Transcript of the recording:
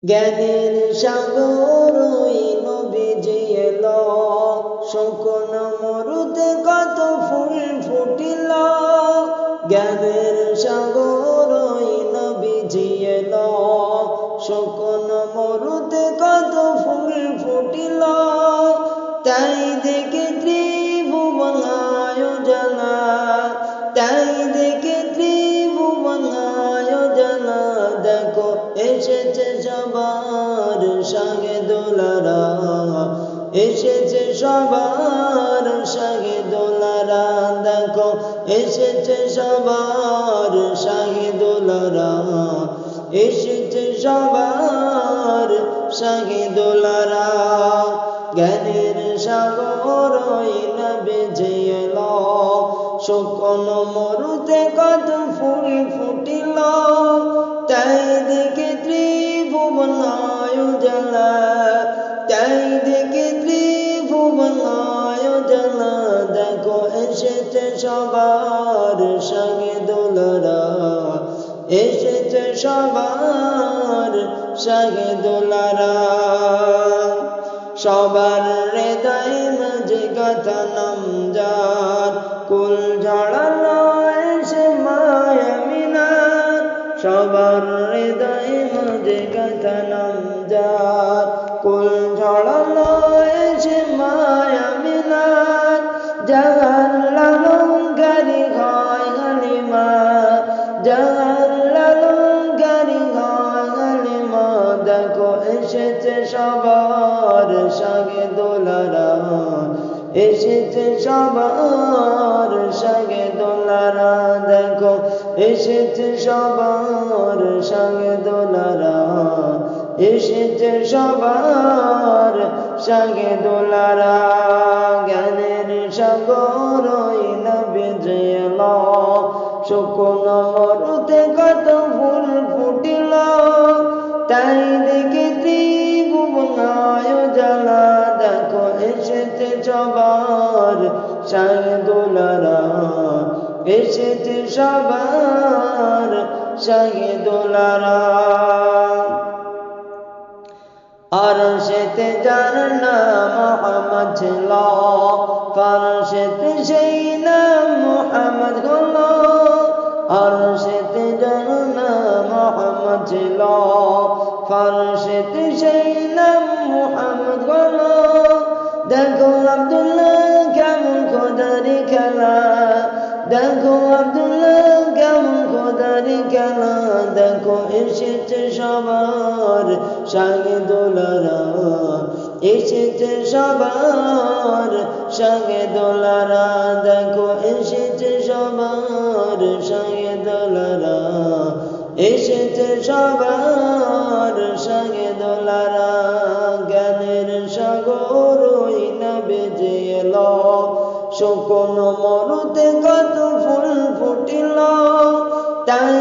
জ্ঞানের সাগর ওই নবীজি এলো, শুকন মরুতে কত ফুল ফুটিল। জ্ঞানের সাগর ওই নবীজি এলো, শুকন মরুতে কত ফুল ফুটিল। তাই দেখে ত্রিভুবন আয়োজনা, তাই দেখে ত্রিভুবন আয়োজনা। দেখো এসেছে সবার শাহেদুলারা, এসেছে সবার শাহেদুলারা। দেখো এসেছে সবার শাহেদুলারা, এসেছে সবার শাহেদুলারা। জ্ঞানের সাগর ওই নবীজি এলো, শুকন মরুতে কত ফুল ফুটিল। তাই দেখে ত্রিভুবন আয়োজনা, তাই দেখে ত্রিভুবন আয়োজনা। দেখো এসেছে সবার শাহেদুলারা, এসেছে সবার শাহেদুলারা। সবার হৃদয় মাঝে গাথা নামজার, কুল ঝাড়ানো এসে মায়া মিনার। সবার হৃদয় মাঝে গাথা নামজার, কুল ঝাড়ানো এসে মায়া মিনার। জাহান লালনকারী হয় হালিমা, জাহান লালনকারী হয় হালিমা। দেখো এসেছে সবার শাহেদুলারা, এসেছে সবার শাহেদুলারা। দেখো এসেছে সবার শাহেদুলারা, এসেছে সবার শাহেদুলারা। জ্ঞানের সাগর ওই নবীজি এলো, শুকন মরুতে কত ফুল ফুটিল। তাই দেখে ত্রিভুবন আয়োজনা। দেখো এসেছে সবার শাহেদুলারা, এসেছে সবার শাহেদুলারা। আরশেতে যার নাম মুহাম্মদ ছিল, ফারশেতে সেই নাম মুহাম্মদ হলো। আরশেতে যার নাম মুহাম্মদ ছিল, ফারশেতে সেই নাম মুহাম্মদ হলো। দেখো আব্দুল্লাহ কেমন খোদারি খেলা, দেখো আব্দুল্লাহ কেমন খোদারি খেলা। দেখো এসেছে সবার শাহেদুলারা, এসেছে সবার শাহেদুলারা। দেখো এসেছে সবার শাহেদুলারা, এসেছে সবার শাহেদুলারা। জ্ঞানের সাগর ওই নবীজি এলো, শুকন মরুতে কত ফুল ফুটিল। তাই